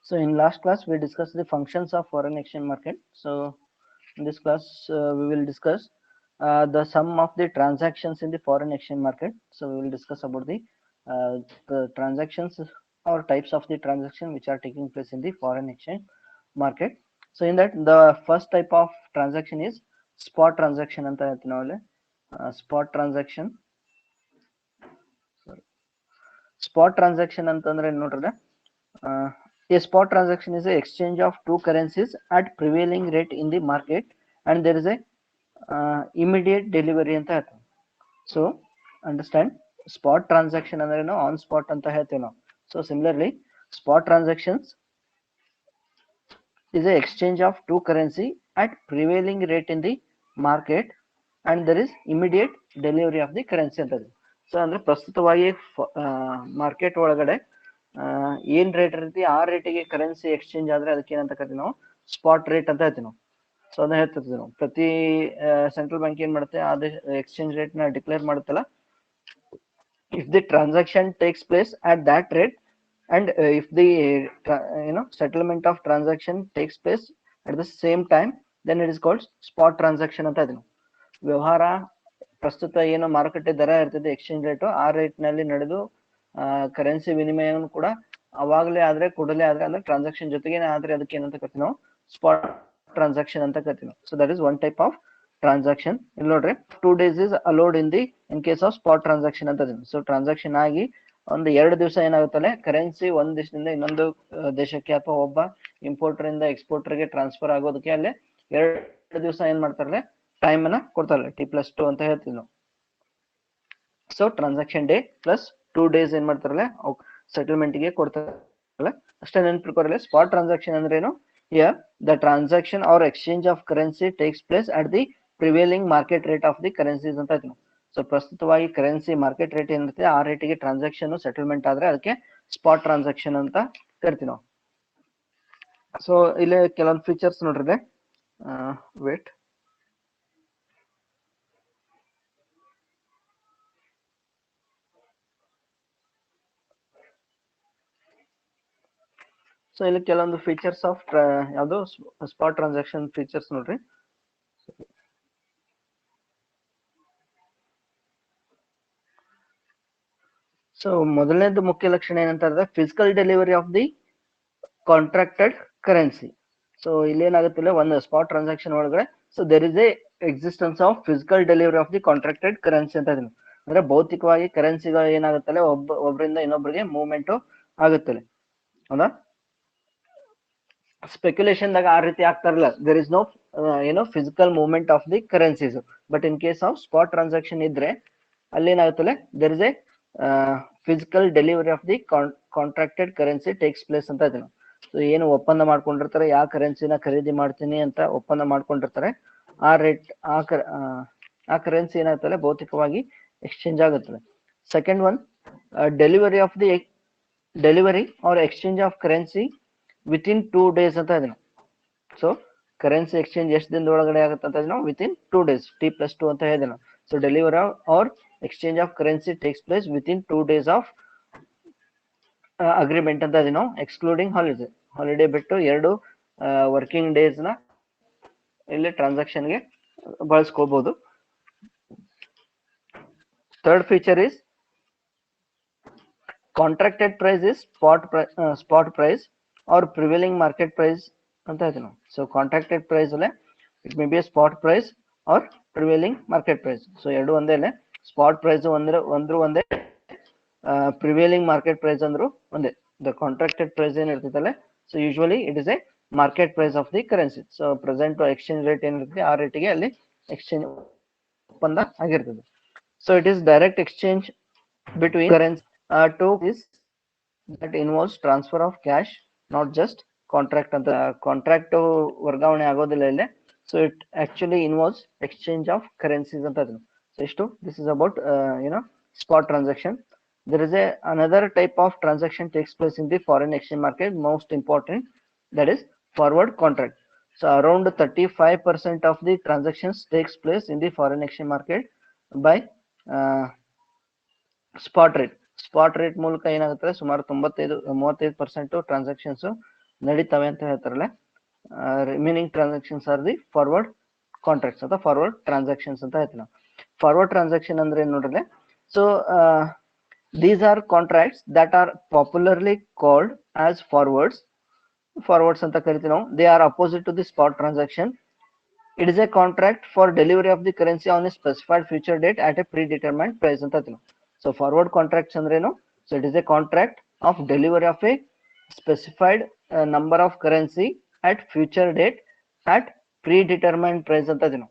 So in last class we discussed the functions of foreign exchange market. So in this class we will discuss the sum of the transactions in the foreign exchange market. So we will discuss about the transactions or types of the transaction which are taking place in the foreign exchange market. So in that the first type of transaction is spot transaction ಅಂತ ಹೇಳ್ತೀವಿ ನಾವಲ್ಲಿ spot transaction. Spot transaction ಅಂತಂದ್ರೆ ನೋಡ್ರಿ a spot transaction is a exchange of two currencies at prevailing rate in the market and there is a immediate delivery ಅಂತ ಹೇಳ್ತೀವಿ. So understand spot transaction ಅಂದ್ರೆ ನಾವು on spot ಅಂತ ಹೇಳ್ತೀವಿ ನಾವು. So similarly spot transactions is a exchange of two currency at prevailing rate in the market and there is immediate delivery of the currency ಅಂತ. So ಅಂದ್ರೆ ಪ್ರಸ್ತುತವಾಗಿ market ಒಳಗಡೆ ಏನ್ ರೇಟ್ ಇರುತ್ತೆ ಆ ರೇಟಿಗೆ ಕರೆನ್ಸಿ ಎಕ್ಸ್ಚೇಂಜ್ ಆದ್ರೆ ಅದಕ್ಕೆ ಏನಂತ ಕರಿತೀವಿ ನಾವು ಸ್ಪಾಟ್ ರೇಟ್ ಅಂತ ಹೇಳ್ತೀವಿ ನಾವು. ಸೊ ಅದನ್ನ ಹೇಳ್ತಿರ್ತೀವಿ ನಾವು. ಪ್ರತಿ ಸೆಂಟ್ರಲ್ ಬ್ಯಾಂಕ್ ಏನ್ ಮಾಡುತ್ತೆ ಅದೇ ಎಕ್ಸ್ಚೇಂಜ್ ರೇಟ್ ನ ಡಿಕ್ಲೇರ್ ಮಾಡುತ್ತಲ್ಲ. If the transaction takes place at that rate and if the settlement of transaction takes place at the same time then it is called spot transaction ಅಂತ ಇದೀನಿ. ವ್ಯವಹಾರ ಪ್ರಸ್ತುತ ಏನು ಮಾರುಕಟ್ಟೆ ದರ ಇರ್ತದೆ ಎಕ್ಸ್ಚೇಂಜ್ ರೇಟ್ ಆ ರೇಟ್ ನಲ್ಲಿ ನಡೆದು ಕರೆನ್ಸಿ ವಿನಿಮಯವನ್ನು ಕೂಡ ಅವಾಗಲೇ ಆದ್ರೆ ಕೂಡಲೇ ಆದ್ರೆ ಅಂದ್ರೆ ಟ್ರಾನ್ಸಾಕ್ಷನ್ ಜೊತೆಗೇನೆ ಆದ್ರೆ ಅದಕ್ಕೆ ಏನಂತ ಕರಿತೀವಿ ನಾವು ಸ್ಪಾಟ್ ಟ್ರಾನ್ಸಾಕ್ಷನ್ ಅಂತ ಕರಿತೀವಿ. So that is one type of transaction. ಇಲ್ಲಿ ನೋಡ್ರಿ 2 days is allowed in case of spot transaction ಅಂತ ಇದೀನಿ. ಸೊ ಟ್ರಾನ್ಸಾಕ್ಷನ್ ಆಗಿ ಒಂದು 2 ದಿವಸ ಏನಾಗುತ್ತಲ್ಲ ಕರೆನ್ಸಿ ಒಂದ್ ದೇಶದಿಂದ ಇನ್ನೊಂದು ದೇಶಕ್ಕೆ ಅಥವಾ ಒಬ್ಬ ಇಂಪೋರ್ಟರ್ ಇಂದ ಎಕ್ಸ್ಪೋರ್ಟರ್ ಗೆ ಟ್ರಾನ್ಸ್ಫರ್ ಆಗೋದಕ್ಕೆ ಅಲ್ಲೇ 2 ದಿವಸ ಏನ್ ಮಾಡ್ತಾರಲ್ಲ ಟೈಮ್ ಅನ್ನ ಕೊಡ್ತಾರಲ್ಲ T+2 ಅಂತ ಹೇಳ್ತೀವಿ ನಾವು. So transaction day plus 2 days ಏನ್ ಮಾಡ್ತಾರಲ್ಲ ಸೆಟಲ್ಮೆಂಟ್ ಗೆ ಕೊಡ್ತಾರಲ್ಲ. ಅಷ್ಟೇ ನೆನ್ಪಿಟ್ಕೊರಲ್ಲ. ಸ್ಪಾಟ್ ಟ್ರಾನ್ಸಾಕ್ಷನ್ ಅಂದ್ರೆ ಏನು? Here the transaction are exchange of currency takes place at the prevailing market rate of the currencies ಅಂತ ಹೇಳ್ತೀವಿ. ಸೊ ಪ್ರಸ್ತುತವಾಗಿ ಕರೆನ್ಸಿ ಮಾರ್ಕೆಟ್ ರೇಟ್ ಏನಿರುತ್ತೆ ಆ ರೇಟಿಗೆ ಟ್ರಾನ್ಸಾಕ್ಷನ್ ಸೆಟಲ್ಮೆಂಟ್ ಆದ್ರೆ ಅದಕ್ಕೆ ಸ್ಪಾಟ್ ಟ್ರಾನ್ಸಾಕ್ಷನ್ ಅಂತ ಕರಿತೀವಿ ನಾವು. ಸೊ ಇಲ್ಲಿ ಕೆಲವೊಂದು ಫೀಚರ್ಸ್ ನೋಡ್ರಿ. ವೇಟ್ ಸೊ ಇಲ್ಲಿ ಕೆಲವೊಂದು ಫೀಚರ್ಸ್ ಆಫ್ ಯಾವುದು ಸ್ಪಾಟ್ ಟ್ರಾನ್ಸಾಕ್ಷನ್ ಫೀಚರ್ಸ್ ನೋಡ್ರಿ. ಸೊ ಮೊದಲನೇದು ಮುಖ್ಯ ಲಕ್ಷಣ ಏನಂತ physical delivery of the contracted currency. So ಇಲ್ಲಿ ಏನಾಗುತ್ತಿಲ್ಲ ಒಂದು ಸ್ಪಾಟ್ ಟ್ರಾನ್ಸಾಕ್ಷನ್ ಒಳಗಡೆ so there is a existence of physical delivery of the contracted currency ಅಂತ ಇದೀನಿ. ಅಂದ್ರೆ ಭೌತಿಕವಾಗಿ ಕರೆನ್ಸಿಗಳು ಏನಾಗುತ್ತಲ್ಲ ಒಬ್ಬರಿಂದ ಇನ್ನೊಬ್ಬರಿಗೆ ಮೂವ್ಮೆಂಟ್ ಆಗುತ್ತಲ್ಲ. ಹೌದಾ? ಸ್ಪೆಕ್ಯುಲೇಷನ್ ದಾಗ ಆ ರೀತಿ ಆಗ್ತಾರಲ್ಲ there is no physical movement of the currencies. But in case of spot transaction ಇದ್ರೆ ಅಲ್ಲಿ ಏನಾಗುತ್ತಲ್ಲ there is a physical delivery of the contracted currency takes place ಅಂತ ಇದೀನಿ. ಸೊ ಏನು ಒಪ್ಪಂದ ಮಾಡ್ಕೊಂಡಿರ್ತಾರೆ ಯಾವ ಕರೆನ್ಸಿನ ಖರೀದಿ ಮಾಡ್ತೀನಿ ಅಂತ ಒಪ್ಪಂದ ಮಾಡ್ಕೊಂಡಿರ್ತಾರೆ ಆ ರೇಟ್ ಆ ಕರೆನ್ಸಿ ಏನಾಗುತ್ತಲ್ಲ ಭೌತಿಕವಾಗಿ ಎಕ್ಸ್ಚೇಂಜ್ ಆಗುತ್ತದೆ. Second one delivery or exchange of currency within 2 days ಅಂತ ಇದೀನಿ. ಸೊ ಕರೆನ್ಸಿ ಎಕ್ಸ್ಚೇಂಜ್ ಎಷ್ಟು ದಿನದ ಒಳಗಡೆ ಆಗುತ್ತೆ ಅಂತ ನಾವು ವಿತಿನ್ 2 days T+2 ಅಂತ ಹೇಳಿದೆ ನಾವು. So delivery or exchange of currency takes place within 2 days of agreement ಅಂತ ಇದೀವಿ ನಾವು ಎಕ್ಸ್ಕ್ಲೂಡಿಂಗ್ ಹಾಲಿಡೇ ಬಿಟ್ಟು 2 ವರ್ಕಿಂಗ್ ಡೇಸ್ ನ ಇಲ್ಲಿ ಟ್ರಾನ್ಸಾಕ್ಷನ್ ಗೆ ಬಳಸ್ಕೋಬಹುದು. Third feature is contracted price is spot price or prevailing market price ಅಂತ ಹೇಳ್ತೀವಿ ನಾವು. ಸೊ ಕಾಂಟ್ರಾಕ್ಟೆಡ್ ಪ್ರೈಸ್ ಅಲ್ಲೇ it may be a spot price or prevailing market price. So ಎರಡು ಒಂದೇ ಸ್ಪಾಟ್ ಪ್ರೈಸ್ ಒಂದೇ ಪ್ರಿವೇಲಿಂಗ್ ಮಾರ್ಕೆಟ್ ಪ್ರೈಸ್ ಅಂದ್ರು ಒಂದೇ. The contracted price ಏನ್ ಇರ್ತೈತಲ್ಲ so usually it is a market price of the currency. So present exchange rate ಏನಿರುತ್ತೆ ಆ ರೇಟಿಗೆ ಅಲ್ಲಿ ಎಕ್ಸ್ಚೇಂಜ್ ಒಪ್ಪಂದ ಆಗಿರ್ತದೆ. So it is direct exchange between currency to this that involves transfer of cash not just contract ಅಂತ. Contract ವರ್ಗಾವಣೆ ಆಗೋದಿಲ್ಲ ಇಲ್ಲಿ. So it actually involves exchange of currencies ಅಂತ ಅದನ್ನು. ಸೊ ಇಷ್ಟು this is about spot transaction. There is another type of transaction takes place in the foreign exchange market, most important, that is forward contract. So around 35% of the transactions takes place in the foreign exchange market by spot rate. Spot rate ಮೂಲಕ ಏನಾಗುತ್ತೆ ಸುಮಾರು 35% transactions ನಡೀತವೆ ಅಂತ ಹೇಳ್ತಾರಲ್ಲ. Remaining transactions R the forward contracts ಅಥವಾ forward transactions ಅಂತ ಹೇಳ್ತೀವಿ ನಾವು. Forward transaction ಅಂದ್ರೆ ಏನ್ ನೋಡ್ರಿ, so these are contracts that are popularly called as forwards ಅಂತ ಕರಿತೀವಿ ನಾವು. They are opposite to the spot transaction. It is a contract for delivery of the currency on a specified future date at a predetermined price ಅಂತ ಹೇಳ್ತೀವಿ. So forward contracts ಅಂದ್ರೇನು? So it is a contract of delivery of a specified number of currency at future date at predetermined price ಅಂತ ಹೇಳ್ತೀವಿ.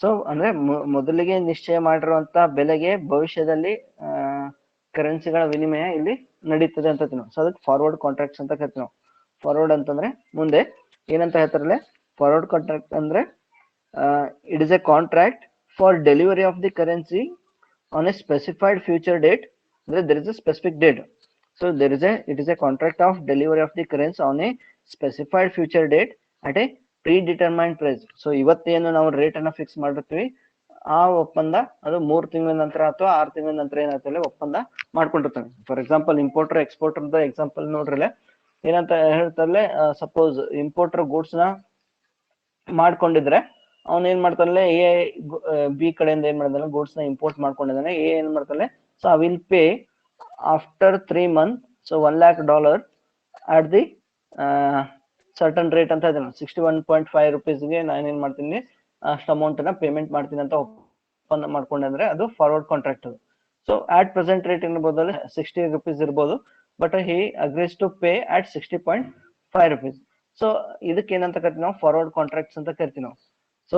So ಅಂದ್ರೆ ಮೊದಲಿಗೆ ನಿಶ್ಚಯ ಮಾಡಿರುವಂತಹ ಬೆಲೆಗೆ ಭವಿಷ್ಯದಲ್ಲಿ ಕರೆನ್ಸಿಗಳ ವಿನಿಮಯ ಇಲ್ಲಿ ನಡೀತದೆ ಅಂತ ಹೇಳ್ತೀವಿ. ಸೊ ಅದಕ್ಕೆ ಫಾರ್ವರ್ಡ್ ಕಾಂಟ್ರಾಕ್ಟ್ಸ್ ಅಂತ ಕರಿತೀವಿ ನಾವು. ಫಾರ್ವರ್ಡ್ ಅಂತಂದ್ರೆ ಮುಂದೆ ಏನಂತ ಹೇಳ್ತಾರಲ್ಲ, ಫಾರ್ವರ್ಡ್ ಕಾಂಟ್ರಾಕ್ಟ್ ಅಂದ್ರೆ it is a contract for delivery of the currency on a specified future date. There is a specific date. So it is a contract of delivery of the currency on a specified future date at a predetermined price. So ಇವತ್ತೇನು ನಾವು rate ಅನ್ನ fix ಮಾಡಿರ್ತೀವಿ, ಆ ಒಪ್ಪಂದ ಅದು 3 ತಿಂಗಳ ನಂತರ ಅಥವಾ 6 ತಿಂಗಳ ನಂತರ ಏನಾಗ್ತದೆ ಒಪ್ಪಂದ ಮಾಡ್ಕೊಂಡಿರ್ತಾನೆ. For example importer exporter example ನೋಡ್ರಲ್ಲ, ಏನಂತ ಹೇಳ್ತಾರಲ್ಲ, ಸಪೋಸ್ ಇಂಪೋರ್ಟರ್ ಗೂಡ್ಸ್ ನ ಮಾಡ್ಕೊಂಡಿದ್ರೆ ಅವ್ನ ಏನ್ ಮಾಡ್ತಾನೆ, ಎ ಬಿ ಕಡೆಯಿಂದ ಏನ್ ಮಾಡ್ತಾನೆ, ಗೂಡ್ಸ್ ನ ಇಂಪೋರ್ಟ್ ಮಾಡ್ಕೊಂಡಿದ್ದಾನೆ. ಎ ಏನ್ ಮಾಡ್ತಾನೆ, so I will pay after 3 months, so $100,000 at the certain rate ಅಂತ ಇದೆ. 61.5 rupeesಗೆ ನಾನು ಏನ್ ಮಾಡ್ತೀನಿ, ಅಷ್ಟು ಅಮೌಂಟ್ ನ ಪೇಮೆಂಟ್ ಮಾಡ್ತೀನಿ ಅಂತ ಒಪ್ಪಂದ ಮಾಡ್ಕೊಂಡ್ರೆ ಅದು forward contract. So at present rate ಇರ್ಬೋದು 60 rupees ಇರ್ಬೋದು, but he agrees to pay at 60.5 rupees. So ಇದಕ್ಕೆ ಏನಂತ ಕರಿತೀವಿ ನಾವು, ಫಾರ್ವರ್ಡ್ ಕಾಂಟ್ರಾಕ್ಟ್ಸ್ ಅಂತ ಕರಿತೀವಿ ನಾವು. ಸೊ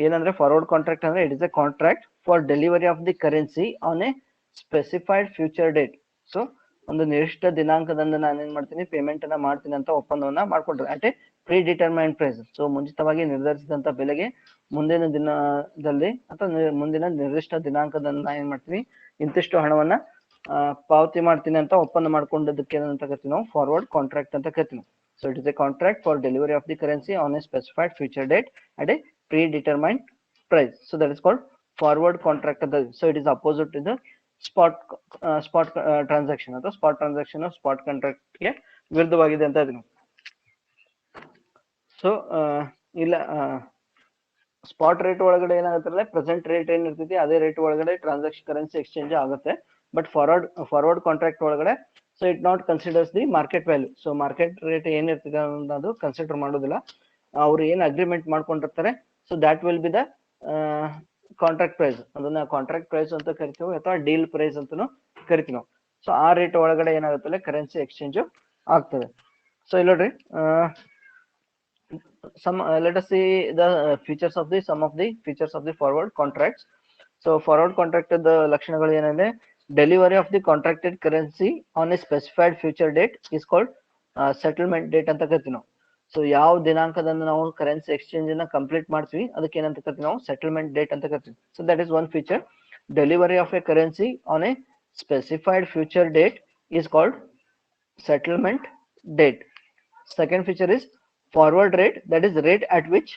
ಏನಂದ್ರೆ ಫಾರ್ವರ್ಡ್ ಕಾಂಟ್ರಾಕ್ಟ್ ಅಂದ್ರೆ it is A contract for delivery of the currency on A specified future date. So ಒಂದು ನಿರ್ದಿಷ್ಟ ದಿನಾಂಕದಂದು ನಾನು ಏನ್ ಮಾಡ್ತೀನಿ, ಪೇಮೆಂಟ್ ಅನ್ನ ಮಾಡ್ತೀನಿ ಅಂತ ಒಪ್ಪಂದವನ್ನ ಮಾಡ್ಕೊಂಡ್ರೆ at a predetermined price. So ಮುಂಚಿತವಾಗಿ ನಿರ್ಧರಿಸಿದಂತ ಬೆಲೆಗೆ ಮುಂದಿನ ದಿನದಲ್ಲಿ ಅಥವಾ ಮುಂದಿನ ನಿರ್ದಿಷ್ಟ ದಿನಾಂಕದಂದು ನಾನು ಏನ್ ಮಾಡ್ತೀನಿ, ಇಂತಿಷ್ಟು ಹಣವನ್ನ ಪಾವತಿ ಮಾಡ್ತೀನಿ ಅಂತ ಒಪ್ಪಂದ ಮಾಡ್ಕೊಂಡದಕ್ಕೆ ಏನಂತ ಕರಿತೀವಿ ನಾವು, ಫಾರ್ವರ್ಡ್ ಕಾಂಟ್ರಾಕ್ಟ್ ಅಂತ ಕರಿತೀವಿ. So it is a contract for delivery of the currency on a specified future date at a predetermined price. So that is called forward contract. So it is opposite to the spot transaction ಅಥವಾ spot transaction or spot contract ಗೆ ವಿರುದ್ಧವಾಗಿದೆ ಅಂತ ಇದೀನಿ. So ಇಲ್ಲ spot rate ಒಳಗಡೆ ಏನಾಗುತ್ತೆ, present rate ಏನಿರ್ತೈತಿ ಅದೇ rate ಒಳಗಡೆ ಟ್ರಾನ್ಸಾಕ್ಷನ್ ಕರೆನ್ಸಿ ಎಕ್ಸ್ಚೇಂಜ್ ಆಗುತ್ತೆ. ಬಟ್ ಫಾರ್ವರ್ಡ್ ಕಾಂಟ್ರಾಕ್ಟ್ ಒಳಗಡೆ so it not considers the market value. So market rate ಏನಿರ್ತದೆ ಅನ್ನೋದು ಕನ್ಸಿಡರ್ ಮಾಡೋದಿಲ್ಲ. ಅವ್ರು ಏನ್ ಅಗ್ರಿಮೆಂಟ್ ಮಾಡ್ಕೊಂಡಿರ್ತಾರೆ, so that will be the contract price. ಅದನ್ನ ಕಾಂಟ್ರಾಕ್ಟ್ ಪ್ರೈಸ್ ಅಂತ ಕರಿತೀವಿ ಅಥವಾ ಡೀಲ್ ಪ್ರೈಸ್ ಅಂತಾನು ಕರಿತೀವಿ ನಾವು. ಸೊ ಆ ರೇಟ್ ಒಳಗಡೆ ಏನಾಗುತ್ತೆ, ಕರೆನ್ಸಿ ಎಕ್ಸ್ಚೇಂಜ್ ಆಗ್ತದೆ. ಸೊ ಇಲ್ಲಿ ನೋಡ್ರಿ, let us see the features of the some of the features of the forward contracts. So forward contract the ಲಕ್ಷಣಗಳು ಏನಂದ್ರೆ, delivery of the contracted currency on A specified future date is called settlement date ಅಂತ ಕರಿತೀವಿ ನಾವು. So ಯಾವ ದಿನಾಂಕದಂದು ನಾವು currency exchange ನ complete ಮಾಡ್ತೀವಿ ಅದಕ್ಕೆ ಏನಂತ ಕರಿತೀವಿ ನಾವು, ಸೆಟಲ್ಮೆಂಟ್ ಡೇಟ್ ಅಂತ ಕರಿತೀವಿ. So that is one feature. Delivery of A currency on A specified future date is called settlement date. Second feature is forward rate, that is rate at which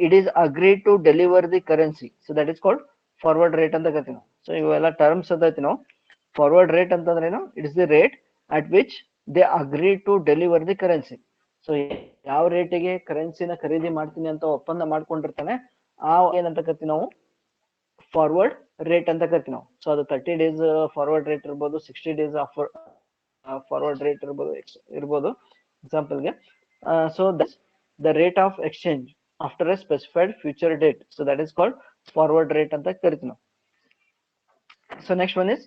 it is agreed to deliver the currency. So that is called forward rate ಅಂತ ಕರಿತೀವಿ ನಾವು. So ಇವೆಲ್ಲ terms ಅಂತ ಐತಿ ನಾವು. Forward rate ಅಂತಂದ್ರೆ ಏನು, it is the rate at which they agree to deliver the currency. So ಯಾವ ರೇಟಿಗೆ ಕರೆನ್ಸಿನ ಖರೀದಿ ಮಾಡ್ತೀನಿ ಅಂತ ಒಪ್ಪಂದ ಮಾಡ್ಕೊಂಡಿರ್ತಾನೆ ಆ ಏನಂತ ಕರಿತೀವಿ ನಾವು, ಫಾರ್ವರ್ಡ್ ರೇಟ್ ಅಂತ ಕರಿತೀವಿ ನಾವು. ಸೊ ಅದು 30 days ಫಾರ್ವರ್ಡ್ ರೇಟ್ ಇರ್ಬೋದು, 60 days ಫಾರ್ವರ್ಡ್ ರೇಟ್ ಇರ್ಬೋದು ಎಕ್ಸಾಂಪಲ್ಗೆ. So the rate of exchange after a specified future date. So that is called forward rate ಅಂತ ಕರಿತೀವಿ ನಾವು. So next one is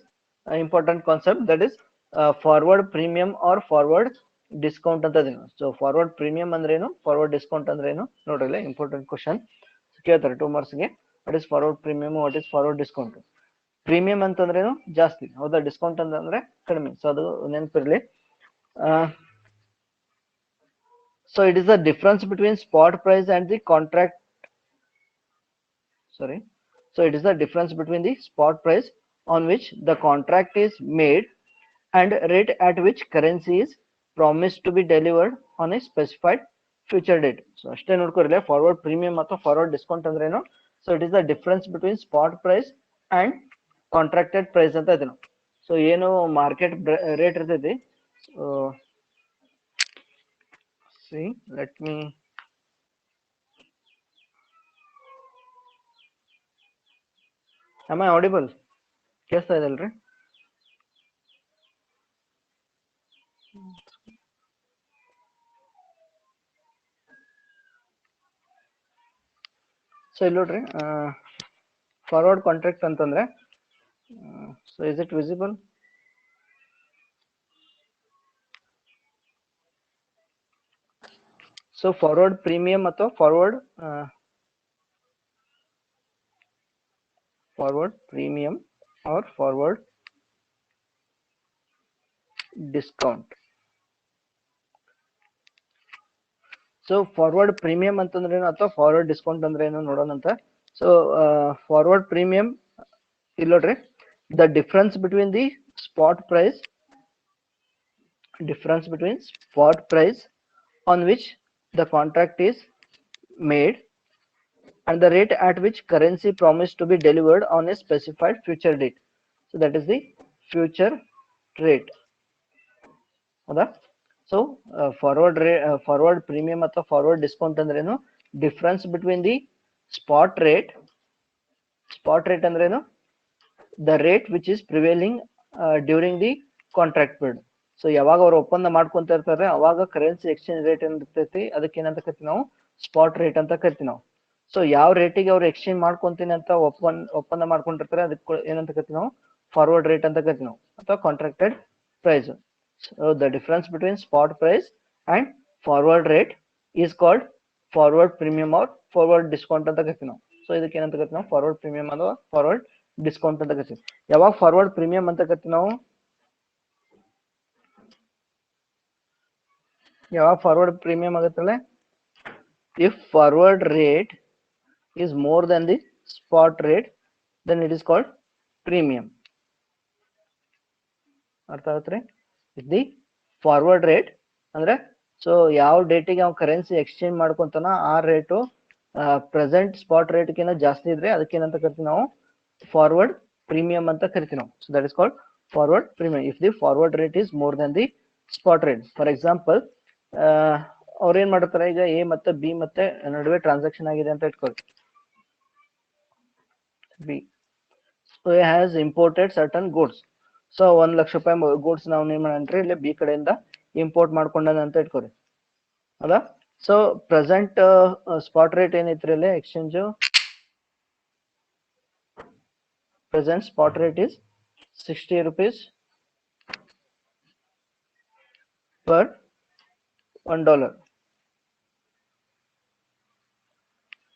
important concept, that is forward premium or forward discount ಅಂತ ಇದೀನಿ. So forward premium ಅಂದ್ರೆ ಏನು, forward discount ಅಂದ್ರೆ ಏನು ನೋಡ್ರಿ, ಇಂಪಾರ್ಟೆಂಟ್ ಕ್ವಶನ್ ಕೇಳ್ತಾರೆ 2 marks ಗೆ. What is forward premium, what is forward discount. Premium ಅಂತಂದ್ರೇನು, ಜಾಸ್ತಿ, ಹೌದಾ. ಡಿಸ್ಕೌಂಟ್ ಅಂತಂದ್ರೆ ಕಡಿಮೆ. ಸೊ ಅದು ನೆನಪಿರ್ಲಿ. So it is the difference between spot price and the contract. Sorry. So it is the difference between the spot price on which the contract is made and rate at which currency is promised to be delivered on a specified future date. So ಅಷ್ಟೇ ನೋಡ್ಕೊರಿಲ್ಲ, forward premium ಅಥವಾ forward discount ಅಂದ್ರೆ ಏನು. So it is the difference between spot price and contracted price ಅಂತ ಇದೆ. So ಏನು market rate ಇರ್ತೈತಿ, see, let me am I audible? ಕೇಳಿಸ್ತಾ ಇದಲ್ರಿ? ಸೊ ಇಲ್ಲಿ ನೋಡ್ರಿ, ಫಾರ್ವರ್ಡ್ ಕಾಂಟ್ರಾಕ್ಟ್ ಅಂತಂದ್ರೆ, so is it visible? So forward premium ಅಥವಾ forward premium or forward discount. So forward premium ಅಂತಂದ್ರೆ ಏನು ಅಥವಾ ಫಾರ್ವರ್ಡ್ ಡಿಸ್ಕೌಂಟ್ ಅಂದ್ರೆ ಏನು ನೋಡೋಣ ಅಂತ. ಸೊ ಫಾರ್ವರ್ಡ್ ಪ್ರೀಮಿಯಂ ಇಲ್ಲಿ ನೋಡ್ರಿ, the difference between the spot price on which the contract is made and the rate at which currency promised to be delivered on a specified future date. So that is the future rate. ಹೌದಾ? So forward premium ಅಥವಾ forward discount ಅಂದ್ರೇನು? Difference between the spot rate ಅಂದ್ರೇನು? The rate which is prevailing during the contract period. So ಯಾವಾಗ ಅವ್ರು ಒಪ್ಪಂದ ಮಾಡ್ಕೊಂತ ಇರ್ತಾರೆ ಅವಾಗ ಕರೆನ್ಸಿ ಎಕ್ಸ್ಚೇಂಜ್ ರೇಟ್ ಏನಿರ್ತೈತಿ ಅದಕ್ಕೆ ಏನಂತ ಕರಿತೀವಿ ನಾವು? ಸ್ಪಾಟ್ ರೇಟ್ ಅಂತ ಕರಿತೀವಿ ನಾವು. ಸೊ ಯಾವ ರೇಟಿಗೆ ಅವ್ರು ಎಕ್ಸ್ಚೇಂಜ್ ಮಾಡ್ಕೊಂತೀನಿ ಅಂತ ಒಪ್ಪಂದ ಮಾಡ್ಕೊಂಡಿರ್ತಾರೆ ಅದಕ್ಕೆ ಏನಂತ ಕರಿತೀವಿ ನಾವು? ಫಾರ್ವರ್ಡ್ ರೇಟ್ ಅಂತ ಕರಿತೀವಿ ನಾವು, ಅಥವಾ contracted price. So the difference between spot price and forward rate is called forward premium or forward discount ಅಂತ ಕರಿತೀವಿ ನಾವು. ಸೊ ಇದಕ್ಕೆ ಏನಂತ ಕರಿತೀವಿ ನಾವು? ಫಾರ್ವರ್ಡ್ ಪ್ರೀಮಿಯಂ ಅಥವಾ ಫಾರ್ವರ್ಡ್ ಡಿಸ್ಕೌಂಟ್ ಅಂತ ಕರಿತೀವಿ. ಯಾವಾಗ ಫಾರ್ವರ್ಡ್ ಪ್ರೀಮಿಯಂ ಅಂತ ಕರಿತೀವಿ ನಾವು? ಯಾವಾಗ ಫಾರ್ವರ್ಡ್ ಪ್ರೀಮಿಯಂ ಆಗುತ್ತಲ್ಲ? If forward rate is more than the spot rate, then it is called premium. ಅರ್ಥ ಆಗುತ್ತೆ? ಇಫ್ ದಿ ಫಾರ್ವರ್ಡ್ ರೇಟ್ ಅಂದ್ರೆ, ಸೊ ಯಾವ ಡೇಟಿಗೆ ಅವ್ನು ಕರೆನ್ಸಿ ಎಕ್ಸ್ಚೇಂಜ್ ಮಾಡ್ಕೊಂತಾನ ಆ ರೇಟು ಪ್ರೆಸೆಂಟ್ ಸ್ಪಾಟ್ ರೇಟ್ಗಿಂತ ಜಾಸ್ತಿ ಇದ್ರೆ ಅದಕ್ಕೆ ಏನಂತ ಕರಿತೀವಿ ನಾವು? ಫಾರ್ವರ್ಡ್ ಪ್ರೀಮಿಯಂ ಅಂತ ಕರಿತೀವಿ ನಾವು. So that is called forward premium if the forward rate is more than the spot rate. For example, ಅವ್ರು ಏನ್ ಮಾಡ್ತಾರೆ, ಈಗ ಎ ಮತ್ತೆ ಬಿ ಮತ್ತೆ ನಡುವೆ ಟ್ರಾನ್ಸಾಕ್ಷನ್ ಆಗಿದೆ ಅಂತ ಇಟ್ಕೊಳ್ಳಿ. B has imported certain goods. So 1 lakh ರೂಪಾಯಿ ಗೂಡ್ಸ್ ನಾವು ಏನ್ ಮಾಡ್ರಿ ಇಲ್ಲಿ ಬಿ ಕಡೆಯಿಂದ ಇಂಪೋರ್ಟ್ ಮಾಡ್ಕೊಂಡ ಅಂತ ಇಟ್ಕೊರಿ. ಹೌದಾ? ಸೊ ಪ್ರೆಸೆಂಟ್ ಸ್ಪಾಟ್ ರೇಟ್ ಏನೈತ್ರಿ ಇಲ್ಲಿ exchange? Present spot rate is 60 rupees per $1.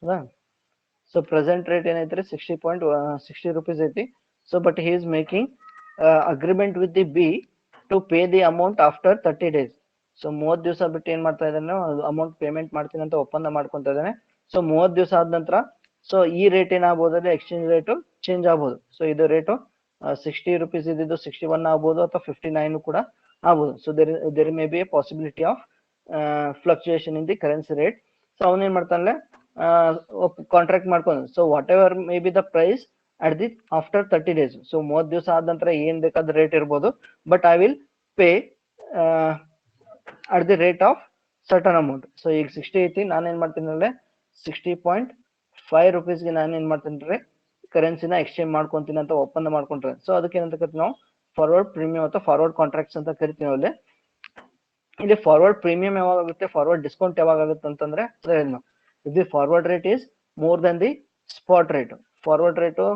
ಹೌದಾ? ಸೊ ಪ್ರೆಸೆಂಟ್ ರೇಟ್ ಏನೈತ್ರಿ 60 rupees ಐತಿ. So but he is making agreement with the B to pay the amount after 30 days. So 30 ದಿವಸ ಬಿಟ್ಟು ಏನ್ ಮಾಡ್ತಾ ಇದ್ದಾನೆ, ಅಮೌಂಟ್ ಪೇಮೆಂಟ್ ಮಾಡ್ತೀನಿ ಅಂತ ಒಪ್ಪಂದ ಮಾಡ್ಕೊಂತ ಇದ್ದಾನೆ. ಸೊ 30 ದಿವಸ ಆದ ನಂತರ ಸೊ ಈ ರೇಟ್ ಏನಾಗಬಹುದು, ಎಕ್ಸ್ಚೇಂಜ್ ರೇಟ್ ಚೇಂಜ್ ಆಗ್ಬೋದು. ಸೊ ಇದು ರೇಟು 60 rupees ಇದ್ದಿದ್ದು 61 ಆಗ್ಬೋದು ಅಥವಾ 59 ಕೂಡ ಆಗ್ಬೋದು. So there may be a possibility of fluctuation in the currency rate. So ಅವನೇನ್ ಮಾಡ್ತಾನೆ, ಕಾಂಟ್ರಾಕ್ಟ್ ಮಾಡ್ಕೊಂಡು, so whatever may be the price at the after 30 days. So 30 ದಿವಸ ಆದ ನಂತರ ಏನ್ ಬೇಕಾದ ರೇಟ್ ಇರ್ಬೋದು, but I will pay at the rate of certain amount. So ಈಗ 60 ಐತಿ, ನಾನೇನ್ ಮಾಡ್ತೀನಿ ಅಂದ್ರೆ 60.5 rupeesಗೆ ನಾನೇನ್ ಮಾಡ್ತೀನಿ ಕರೆನ್ಸಿನ ಎಕ್ಸ್ಚೇಂಜ್ ಮಾಡ್ಕೊಂತೀನಿ ಅಂತ ಒಪ್ಪಂದ ಮಾಡ್ಕೊಂಡ್ರೆ. ಸೊ ಅದಕ್ಕೆ ಏನಂತ ಕರಿತೀವಿ ನಾವು? ಫಾರ್ವರ್ಡ್ ಪ್ರೀಮಿಯಂ ಅಥವಾ ಫಾರ್ವರ್ಡ್ ಕಾಂಟ್ರಾಕ್ಟ್ಸ್ ಅಂತ ಕರಿತೀವಿ ಅಲ್ಲಿ. ಇಲ್ಲಿ ಫಾರ್ವರ್ಡ್ ಪ್ರೀಮಿಯಂ ಯಾವಾಗ ಆಗುತ್ತೆ, ಫಾರ್ವರ್ಡ್ ಡಿಸ್ಕೌಂಟ್ ಯಾವಾಗ ಆಗುತ್ತೆ ಅಂತಂದ್ರೆ, if the forward rate is more than the spot rate. Forward rate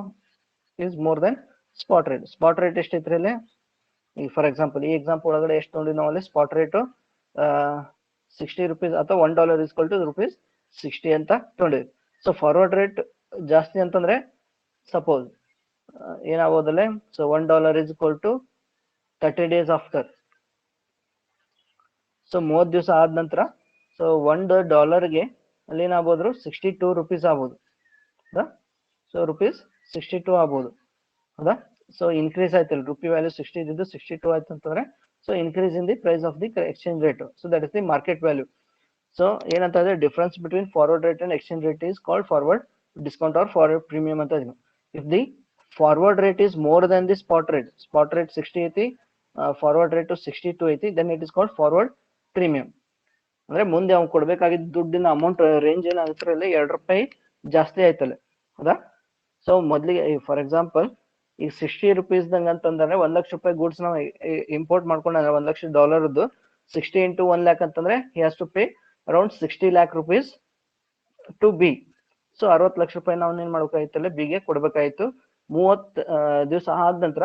is more Dhan spot rate. Spot rate ಎಷ್ಟೈತ್ರಿ ಇಲ್ಲಿ? ಈಗ ಫಾರ್ ಎಕ್ಸಾಂಪಲ್ ಈ ಎಕ್ಸಾಂಪಲ್ ಒಳಗಡೆ ಎಷ್ಟು ನೋಡಿ ನಾವು ಅಲ್ಲಿ ಸ್ಪಾಟ್ ರೇಟು 60 rupees ಅಥವಾ $1 ಈಕ್ವಲ್ ಟು ₹60 ಅಂತ ತೊಗೊಂಡಿವಿ. ಸೊ ಫಾರ್ವರ್ಡ್ ರೇಟ್ ಜಾಸ್ತಿ ಅಂತಂದ್ರೆ ಸಪೋಸ್ ಏನಾಗೋದಲ್ಲೇ, so $1 is equal to 30 days after. So 30 ದಿವಸ ಆದ ನಂತರ ಸೊ $1ಗೆ ಅಲ್ಲಿ ಏನಾಗ್ಬೋದು, 62 rupees ಆಗ್ಬೋದು. ಹೌದಾ? ಸೊ ₹62 ಆಗ್ಬೋದು. ಹೌದಾ? ಸೊ ಇನ್ಕ್ರೀಸ್ ಆಯ್ತಲ್ಲ, ರುಪಿ ವ್ಯಾಲ್ಯೂ 60 ಇದ್ದು 62 ಆಯ್ತು ಅಂತಂದ್ರೆ, so increase in the price of the exchange rate. So that is the market value. So ಏನಂತಂದ್ರೆ difference between forward rate and exchange rate is called forward discount or forward premium ಅಂತ ಇದೀವಿ. If the forward rate is more than the spot rate 60 ಐತಿ, forward rate 62 ಐತಿ, then it is called forward premium. ಅಂದ್ರೆ ಮುಂದೆ ಅವ್ನು ಕೊಡ್ಬೇಕಾಗಿದ್ದ ದುಡ್ಡಿನ amount range ಏನಾಗುತ್ತೆ ಅಲ್ಲಿ ₹2 ಜಾಸ್ತಿ ಆಯ್ತಲ್ಲ, ಹೌದಾ? ಸೊ ಮೊದ್ಲಿಗೆ ಫಾರ್ ಎಕ್ಸಾಂಪಲ್ ಈಗ ₹60 ಅಂತಂದ್ರೆ ₹1,00,000 ಗೂಡ್ಸ್ ನಾವು ಇಂಪೋರ್ಟ್ ಮಾಡ್ಕೊಂಡ್ರೆ $1,00,000 60 into 1 lakh ಅಂತಂದ್ರೆ he has to pay around 60 lakh rupees to be. So ₹60,00,000 ನಾವು ಏನ್ ಮಾಡ್ಬೇಕಾಯ್ತಲ್ಲ ಬಿಗೆ ಕೊಡ್ಬೇಕಾಯ್ತು. 30 ದಿವಸ ಆದ ನಂತರ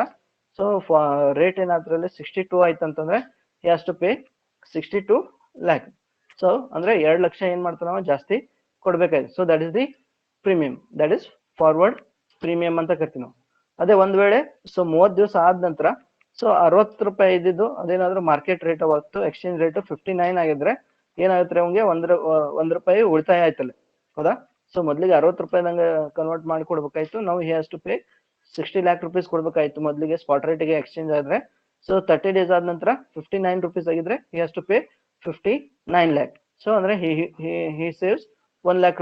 ಸೊ ರೇಟ್ ಏನಾದ್ರಲ್ಲಿ 62 ಆಯ್ತು ಅಂತಂದ್ರೆ he has to pay 62 lakh. So ಅಂದ್ರೆ 2 ಲಕ್ಷ ಏನ್ ಮಾಡ್ತಾನ ನಾವು ಜಾಸ್ತಿ ಕೊಡ್ಬೇಕಾಯ್ತು. So that is the premium, that is forward premium ಅಂತ ಕರಿತೀವಿ ನಾವು. ಅದೇ ಒಂದ್ ವೇಳೆ ಸೊ 30 ದಿವಸ ಆದ ನಂತರ ಸೊ ₹60 ಇದ್ದಿದ್ದು ಅದೇನಾದ್ರೂ ಮಾರ್ಕೆಟ್ ರೇಟ್ ಅವತ್ತು ಎಕ್ಸ್ಚೇಂಜ್ ರೇಟ್ 59 ಆಗಿದ್ರೆ ಏನಾಗುತ್ತೆ ಅವ್ನಿಗೆ ₹1 ಉಳಿತಾಯ ಆಯ್ತಲ್ಲ, ಹೌದಾ? ಸೊ ಮೊದ್ಲಿಗೆ ₹60 ನಂಗೆ ಕನ್ವರ್ಟ್ ಮಾಡಿ ಕೊಡ್ಬೇಕಾಯ್ತು. ನಾವು he has to pay 60 lakh rupees ಕೊಡ್ಬೇಕಾಯ್ತು ಮೊದ್ಲಿಗೆ ಸ್ಪಾಟ್ ರೇಟ್ಗೆ ಎಕ್ಸ್ಚೇಂಜ್ ಆದ್ರೆ. ಸೊ 30 days ಆದ ನಂತರ ₹59 ಆಗಿದ್ರೆ he has to pay 59 lakh. So ಅಂದ್ರೆ ಹಿ ಸೇವ್ಸ್ ₹1 lakh.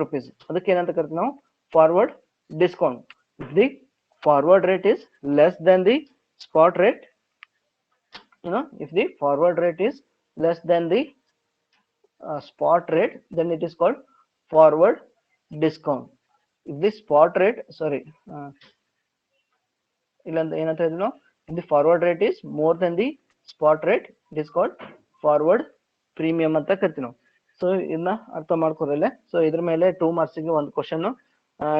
ಅದಕ್ಕೆ ಏನಂತ ಕರಿತೀವಿ ನಾವು forward discount. The forward rate is less than the spot rate, if the forward rate is less than the spot rate, then it is called forward discount. If the spot rate, sorry, if the forward rate is more than the spot rate, it is called forward premium ಅಂತ ಕರಿತೀವಿ ನಾವು. So ಇದನ್ನ ಅರ್ಥ ಮಾಡ್ಕೊರಲ್ಲ. So ಇದ್ರ ಮೇಲೆ 2 marks ಗೆ ಒಂದು question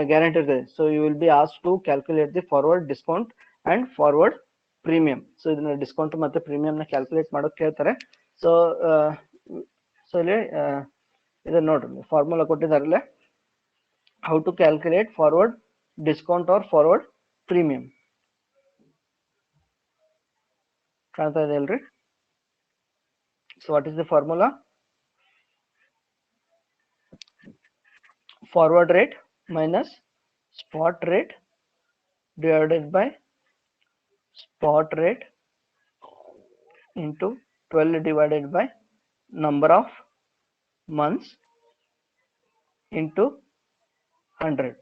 guarantee ಇರ್ತದೆ. So you will be asked to calculate the forward discount and forward premium. So ಇದನ್ನ ಡಿಸ್ಕೌಂಟ್ ಮತ್ತೆ ಪ್ರೀಮಿಯಂ ನ ಕ್ಯಾಲ್ಕುಲೇಟ್ ಮಾಡೋಕೆ ಕೇಳ್ತಾರೆ. ಸೊ ಇಲ್ಲಿ ಇದನ್ನ ನೋಡ್ರಿ, ಫಾರ್ಮುಲಾ ಕೊಟ್ಟಿದಾರಲ್ಲ, how to calculate forward discount or forward premium. ಕಾಣ್ತಾ ಇದೆ ಅಲ್ರಿ? So what is the formula? Forward rate minus spot rate divided by spot rate into 12 divided by number of months into 100.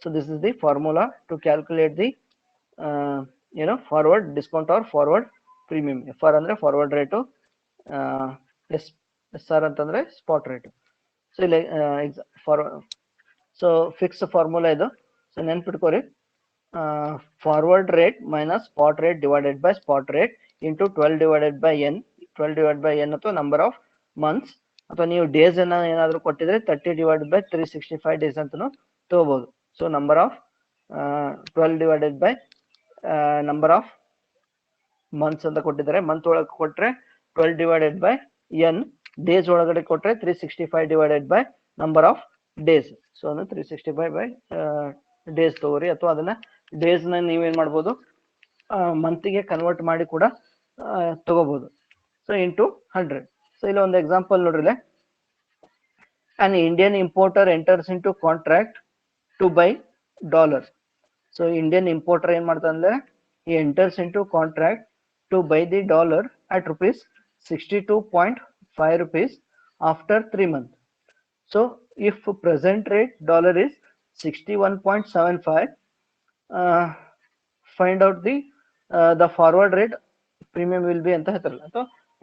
So this is the formula to calculate the forward discount or forward premium. FR ಅಂದ್ರೆ forward rate, SR ಅಂತಂದ್ರೆ spot rate. So so fix formula ಇದು. So ನೆನ್ಪಿಟ್ಕೋರಿ, forward rate minus spot rate divided by spot rate into 12 divided by n. 12 divided by n ಅಥವಾ number of months, ಅಥವಾ ನೀವು days ಏನಾದ್ರು ಕೊಟ್ಟಿದ್ರೆ 30 divided by 365 days ಅಂತನೂ ತಗೋಬಹುದು. So number of 12 divided by number of months ಅಂತ ಕೊಟ್ಟಿದ್ದಾರೆ. Month ಒಳಗೆ ಕೊಟ್ರೆ 12 divided by n, ಡೇಸ್ ಒಳಗಡೆ ಕೊಟ್ರೆ 365 divided by number of days. So ಅದನ್ನ 365 by ಡೇಸ್ ತಗೋರಿ, ಅಥವಾ ಅದನ್ನ ಡೇಸ್ ನ ನೀವೇನ್ ಮಾಡ್ಬೋದು ಮಂತ್ಗೆ ಕನ್ವರ್ಟ್ ಮಾಡಿ ಕೂಡ ತಗೋಬಹುದು. So into 100. ಸೊ ಇಲ್ಲಿ ಒಂದು ಎಕ್ಸಾಂಪಲ್ ನೋಡ್ರಿ, an Indian importer enters into contract to buy dollar. So Indian importer ಏನ್ ಮಾಡ್ತಾನೆ ಅಂದ್ರೆ he enters into contract to buy the dollar at ₹62.5 after 3 months. So if present rate dollar is 61.75, find out the forward rate premium will be ಅಂತ ಹೇಳ್ತಾರಲ್ಲ. So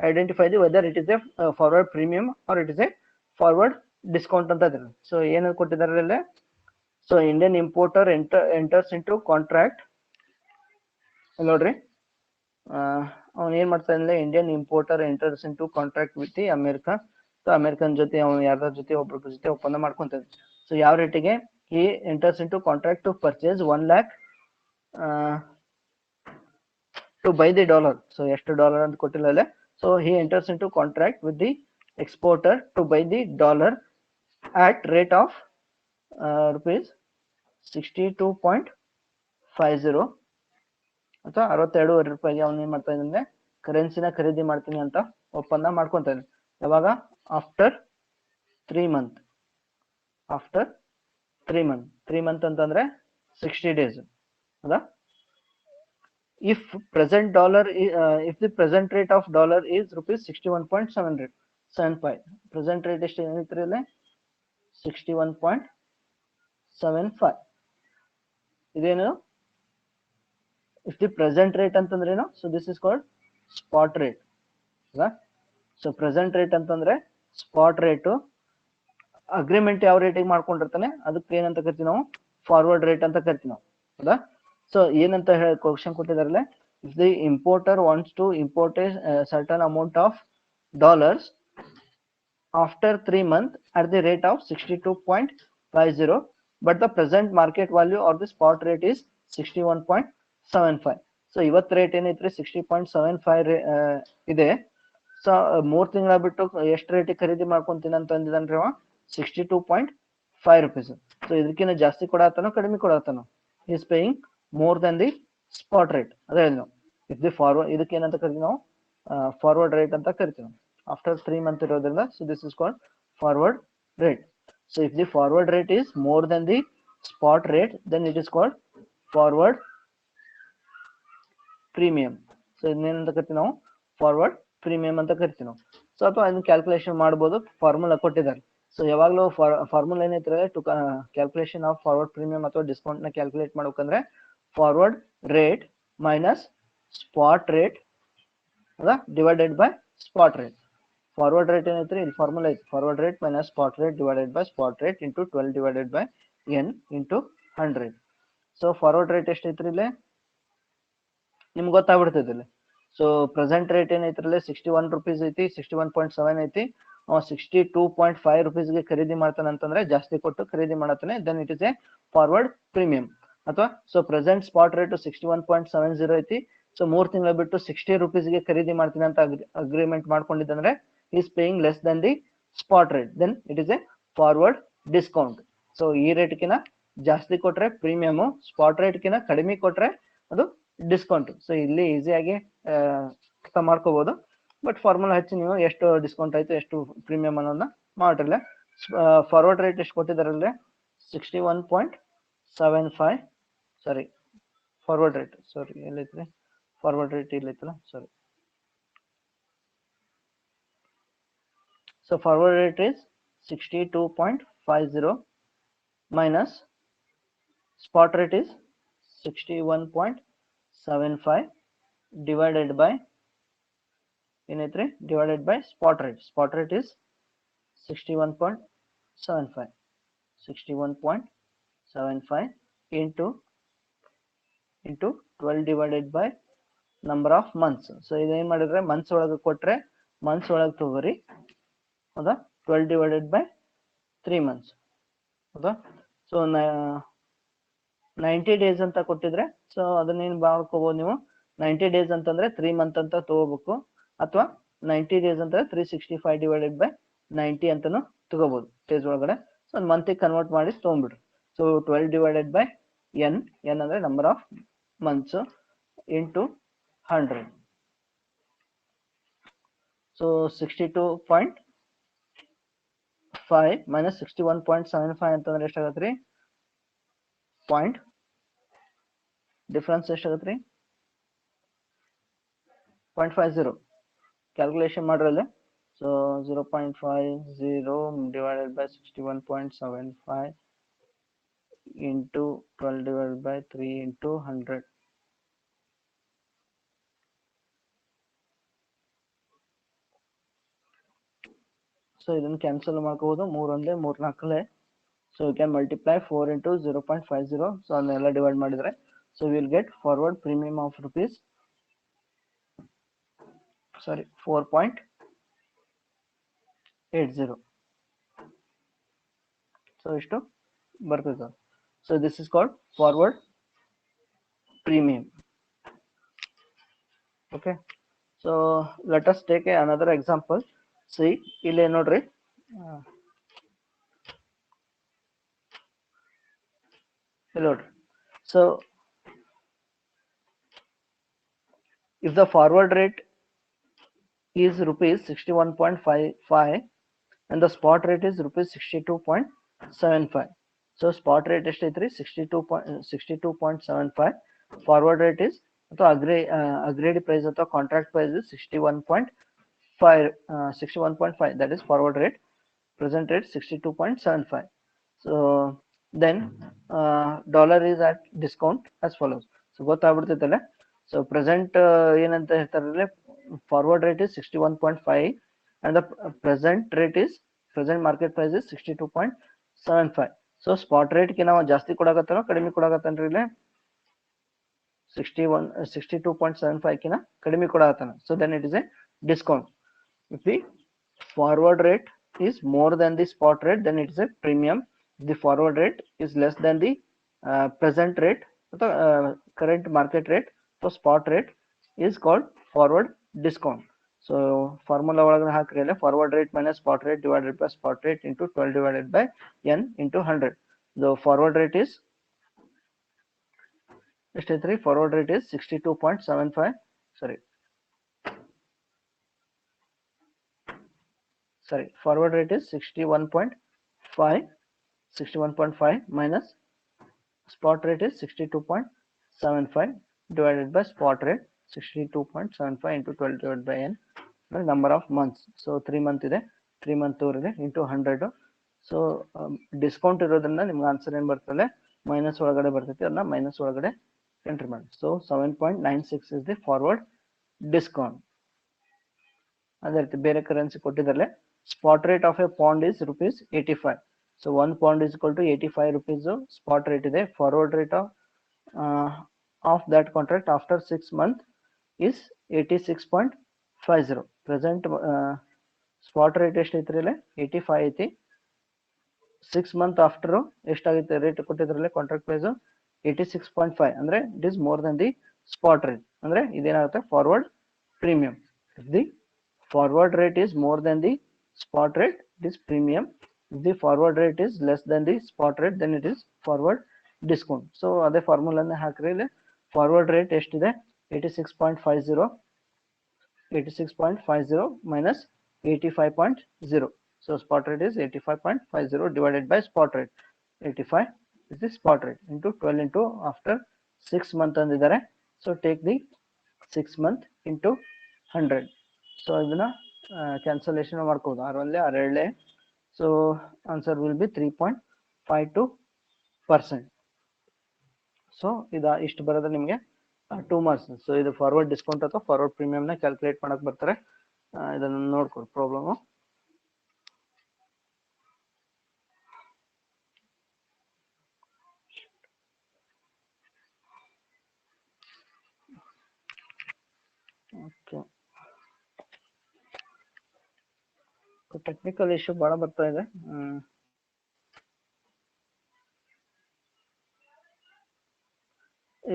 identify the whether it is a forward premium or it is a forward discount ಅಂತ ಹೇಳ್ತಾರೆ. So ಏನು ಕೊಟ್ಟಿದ್ದಾರೆ ಅಲ್ಲೇ, so Indian importer enters into contract. ನೋಡ್ರಿ, ಅವ್ನು ಏನ್ ಮಾಡ್ತಾ ಇದ್ದಾನೆ, Indian importer enters into contract with the America. So American ಜೊತೆ ಅವನು ಯಾರ ಜೊತೆ ಒಬ್ಬರ ಜೊತೆ ಒಪ್ಪಂದ ಮಾಡ್ಕೊಂತಾನೆ. ಸೊ ಯಾವ ರೇಟಿಗೆ? ಈ enters into contract to purchase 1 lakh to buy the dollar. So ಎಷ್ಟು ಡಾಲರ್ ಅಂತ ಕೊಟ್ಟಿಲ್ಲ ಅಲ್ಲೇ. So he enters into contract with the exporter to buy the dollar at rate of ₹62.50 ಅಥವಾ ₹62.5 ಅವನು ಏನ್ ಮಾಡ್ತಾ ಇದ್ದಾನೆ, ಕರೆನ್ಸಿನ ಖರೀದಿ ಮಾಡ್ತೀನಿ ಅಂತ ಒಪ್ಪಂದ ಮಾಡ್ಕೊಂತಾನೆ. ಯಾವಾಗ? After 3 months. After 3 months. 3 months ಅಂತಂದ್ರೆ 60 days, ಹೌದಾ? if the present rate of dollar is ₹61.75, present rate ಎಷ್ಟು ಏನಿತ್ತು ಇಲ್ಲಿ? 61.75. ಇದೇನು? if the present rate ಅಂತಂದ್ರೇನು? so this is called spot rate, ಹೌದಾ? ಸೊ ಪ್ರೆಸೆಂಟ್ ರೇಟ್ ಅಂತಂದ್ರೆ ಸ್ಪಾಟ್ ರೇಟ್ ಅಗ್ರಿಮೆಂಟ್ ಯಾವ ರೇಟಿಗೆ ಮಾಡ್ಕೊಂಡಿರ್ತಾನೆ ಅದಕ್ಕೆ ಏನಂತ ಕರಿತೀವಿ ನಾವು ಫಾರ್ವರ್ಡ್ ರೇಟ್ ಅಂತ ಕರಿತೀವಿ ನಾವು, ಹೌದಾ. ಸೊ ಏನಂತ ಹೇಳಿ ಕ್ವಶನ್ ಕೊಟ್ಟಿದಾರಲ್ಲ, if the importer wants to import a certain amount of dollars after 3 months at the rate of 62.50, but the present market value or the spot rate is 61.75. So ಇವತ್ತು rate ಏನೈತ್ರಿ 60.75 ಇದೆ. So 3 ತಿಂಗಳ ಬಿಟ್ಟು ಎಷ್ಟು ರೇಟಿಗೆ ಖರೀದಿ ಮಾಡ್ಕೊಂತೀನಿ ಅಂತ ಅಂದಿದನ್ರಿ ಅವ 62.5 rupees. ಸೊ ಇದಕ್ಕಿಂತ ಜಾಸ್ತಿ ಕೊಡತ್ತಾನೋ ಕಡಿಮೆ ಕೊಡತ್ತಾನೋ, is paying more than the spot rate. ಅದೇ ನಾವು ಇಫ್ ದಿ ಫಾರ್ವರ್ಡ್ ಇದಕ್ಕೆ ಏನಂತ ಕರಿತೀವಿ ನಾವು ಫಾರ್ವರ್ಡ್ ರೇಟ್ ಅಂತ ಕರಿತೀವಿ after 3 months ಇರೋದ್ರಿಂದ. So this is called forward rate. So if the forward rate is more than the spot rate, then it is called forward premium. So ಇನ್ನೇನಂತ ಕರಿತೀವಿ ನಾವು forward premium ಅಂತ ಕರಿತೀವಿ ನಾವು. ಸೊ ಅಥವಾ ಅದನ್ನ ಕ್ಯಾಲ್ಕುಲೇಷನ್ ಮಾಡ್ಬೋದು, ಫಾರ್ಮುಲಾ ಕೊಟ್ಟಿದ್ದಾರೆ. ಸೊ ಯಾವಾಗಲೂ ಫಾರ್ಮುಲಾ ಏನೈತಿದ್ರೆ to calculation of forward premium ಅಥವಾ ಡಿಸ್ಕೌಂಟ್ ನ ಕ್ಯಾಲ್ಕುಲೇಟ್ ಮಾಡ್ಬೇಕಂದ್ರೆ forward rate minus spot rate divided by spot rate. Forward rate ಏನೈತ್ರಿ ಇಲ್ಲಿ ಫಾರ್ಮುಲಾ ಐತಿ, forward rate minus spot rate divided by spot rate into 12 divided by n into 100. So forward rate ಎಷ್ಟೈತ್ರಿ ಇಲ್ಲಿ ನಿಮ್ಗೆ ಗೊತ್ತಾಗ್ಬಿಡ್ತೈತಿ ಇಲ್ಲಿ. ಸೊ ಪ್ರೆಸೆಂಟ್ ರೇಟ್ ಏನೈತ್ರಲ್ಲಿ 61 rupees ಐತಿ, 61.7 ಐತಿ. 62.5 rupeesಗೆ ಖರೀದಿ ಮಾಡ್ತಾನೆ ಅಂತಂದ್ರೆ ಜಾಸ್ತಿ ಕೊಟ್ಟು ಖರೀದಿ ಮಾಡತ್ತಾನೆ, then it is a forward premium. ಅಥವಾ ಸೊ ಪ್ರೆಸೆಂಟ್ ಸ್ಪಾಟ್ ರೇಟ್ 61.70 ಐತಿ. ಸೊ 3 ತಿಂಗಳ ಬಿಟ್ಟು 60 rupeesಗೆ ಖರೀದಿ ಮಾಡ್ತೀನಿ ಅಂತ agreement ಮಾಡ್ಕೊಂಡಿದ್ದಂದ್ರೆ is paying less than the spot rate, then it is a forward discount. So ಈ ರೇಟ್ ಕಿನ ಜಾಸ್ತಿ ಕೊಟ್ರೆ ಪ್ರೀಮಿಯಮ್, ಸ್ಪಾಟ್ ರೇಟ್ ಕಿನ ಕಡಿಮೆ ಕೊಟ್ರೆ ಅದು ಡಿಸ್ಕೌಂಟ್. ಸೊ ಇಲ್ಲಿ ಈಸಿಯಾಗಿ ಅರ್ಥ ಮಾಡ್ಕೋಬಹುದು. ಬಟ್ ಫಾರ್ಮುಲಾ ಹಚ್ಚಿ ನೀವು ಎಷ್ಟು ಡಿಸ್ಕೌಂಟ್ ಆಯ್ತು ಎಷ್ಟು ಪ್ರೀಮಿಯಂ ಅನ್ನೋದನ್ನ ಮಾಡಿರಲ್ಲ. ಫಾರ್ವರ್ಡ್ ರೇಟ್ ಎಷ್ಟು ಕೊಟ್ಟಿದಾರಲ್ಲ 61.75. ಸಾರಿ forward rate, sorry ಎಲ್ಲೈತ್ರಿ forward rate ಇಲ್ಲೈತಲ್ಲ, sorry. So forward rate is 62.50 minus spot rate is 61.75 divided by divided by spot rate. Spot rate is 61.75. 61.75 into 12 divided by number of months. So ಇದೇನ್ ಮಾಡಿದ್ರೆ months ಒಳಗೆ ಕೊಟ್ರೆ months ಒಳಗೆ ತಗೋರಿ, ಹೌದಾ. 12 divided by 3 months, ಹೌದಾ. So 90 days ಅಂತ ಕೊಟ್ಟಿದ್ರೆ ಸೊ ಅದನ್ನೇನು ಮಾಡ್ಕೋಬಹುದು ನೀವು, 90 days ಅಂತಂದ್ರೆ 3 months ಅಂತ ತಗೋಬೇಕು, ಅಥವಾ 90 days ಅಂತಂದ್ರೆ 365 divided by 90 ಅಂತಾನು ತಗೋಬಹುದು ಡೇಸ್ ಒಳಗಡೆ. ಸೊ ಒಂದು ಮಂತಿಗೆ ಕನ್ವರ್ಟ್ ಮಾಡಿ ತಗೊಂಡ್ಬಿಡ್ರಿ. ಸೊ 12 divided by n ಅಂದ್ರೆ number of months into 100. So 62.5 minus 61.75 ಅಂತಂದ್ರೆ ಎಷ್ಟಾಗತ್ರಿ, ಪಾಯಿಂಟ್ ಡಿಫ್ರೆನ್ಸ್ ಎಷ್ಟಾಗತ್ರಿ 0.50. ಕ್ಯಾಲ್ಕುಲೇಷನ್ ಮಾಡ್ರಲ್ಲ. So 0.50 divided by 61.75 into 12 divided by 3 into 100. So ಇದನ್ನು ಕ್ಯಾನ್ಸಲ್ ಮಾಡ್ಕೋಬಹುದು, 3 1 3 4. So you can multiply 4 into 0.50. So ಅದನ್ನೆಲ್ಲ ಡಿವೈಡ್ ಮಾಡಿದ್ರೆ so will get forward premium of rupees 4.80. So ಇಷ್ಟು ಬರ್ತದೆ. So this is called forward premium. Okay, so let us take another example. See ಇಲ್ಲಿ ನೋಡ್ರಿ, ಇಲ್ಲಿ ನೋಡ್ರಿ. So if the forward rate is rupees 61.55 and the spot rate is rupees 62.75. so spot rate ಎಷ್ಟೈತ್ರಿ 62.75. forward rate is ಅಥವಾ agreed price ಅಥವಾ contract price is 61.5. that is forward rate. present rate 62.75. so then dollar is at discount as follows. so ಗೊತ್ತಾಗ್ಬಿಡ್ತೈತಲ್ಲ. So present ಏನಂತ ಹೇಳ್ತಾರಲ್ಲ, forward rate is 61.5 and the present market price is 62.75. So spot rate ಗೆ ನಾವು ಜಾಸ್ತಿ ಕೊಡಾಕತ್ತಾನೋ ಕಡಿಮೆ ಕೊಡಾಕತ್ತಾನ್ರಿ ಇಲ್ಲಿ 62.75 ಕಿನ ಕಡಿಮೆ ಕೊಡಾಕತ್ತಾನ. So then it is a discount. If the forward rate is more than the spot rate, then it is a premium. If the forward rate is less than the present rate, the current market rate, so spot rate is called forward discount. So formula ಒಳಗಡೆ ಹಾಕ್ರಿ, forward rate minus spot rate divided by spot rate into 12 divided by n into 100. The forward rate is forward rate is 62.75. Forward rate is 61.5 minus spot rate is 62.75 divided by spot rate 62.75 into 12 divided by n, number of months. So 3 month ಇದೆ, 3 month ಇದೆ into 100. So discount ಇರೋದ್ರಿಂದ ನಿಮ್ಗೆ answer ಏನು ಬರ್ತದೆ, minus ಒಳಗಡೆ ಬರ್ತೈತಿ, ಅದನ್ನ minus ಒಳಗಡೆ ಎಂಟ್ರಿ ಮಾಡಿ. So 7.96 is the forward discount. ಅದೇ ರೀತಿ ಬೇರೆ ಕರೆನ್ಸಿ ಕೊಟ್ಟಿದ್ದಾರೆ. Spot rate of a pound is rupees 85. So 1 pound is equal to 85 rupees spot rate ಇದೆ. Forward rate of that contract after 6 months is 86.50. Present spot rate ಎಷ್ಟು ಐತ್ರಿ ಇಲ್ಲಿ 85 ಐತಿ. 6 month after ಎಷ್ಟಾಗೈತೆ ರೇಟ್ ಕೊಟ್ಟಿದ್ರಲ್ಲ ಕಾಂಟ್ರಾಕ್ಟ್ ಪ್ರೈಸ್ 86.5, ಅಂದ್ರೆ it is more than the spot rate, ಅಂದ್ರೆ ಇದೇನಾಗುತ್ತೆ forward premium. If the forward rate is more than the spot rate, it is premium. If the forward rate is less than the spot rate, then it is forward discount. So ಅದೇ ಫಾರ್ಮುಲಾನ ಹಾಕ್ರಿ. ಇಲ್ಲಿ forward rate ಎಷ್ಟಿದೆ 86.50 minus 85.0. So spot rate is 85.50 divided by spot rate. 85 is the spot rate into 12 into after 6 month ಅಂದಿದ್ದಾರೆ. So take the 6 month into 100. So ಇದನ್ನ cancellation ಮಾಡ್ಕೋದು, 6 ಒಂದೇ 6 ಎರಡೇ. So answer will be 3.52%. So ಇಷ್ಟು ಬರೋದ್ರೆ ನಿಮಗೆ 2 marks. So ಇದು forward discount ಅಥವಾ forward premium ನ calculate ಮಾಡಕ್ ಬರ್ತಾರೆ. ಇದನ್ನ ನೋಡ್ಕೊಡಿ ಪ್ರಾಬ್ಲಮ್. ಓಕೆ, ಟೆಕ್ನಿಕಲ್ ಇಶ್ಯೂ ಬಹಳ ಬರ್ತಾ ಇದೆ.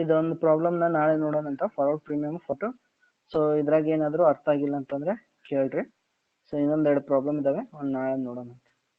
ಇದೊಂದು ಪ್ರಾಬ್ಲಮ್ ನ ನಾಳೆ ನೋಡೋಣ ಅಂತ, ಫಾರ್ವರ್ಡ್ ಪ್ರೀಮಿಯಂ ಫೋಟೋ. ಸೊ ಇದ್ರಾಗ ಏನಾದ್ರು ಅರ್ಥ ಆಗಿಲ್ಲ ಅಂತಂದ್ರೆ ಕೇಳ್ರಿ. ಸೊ ಇನ್ನೊಂದೆರಡು ಪ್ರಾಬ್ಲಮ್ ಇದಾವೆ, ನಾಳೆ ನೋಡೋಣ.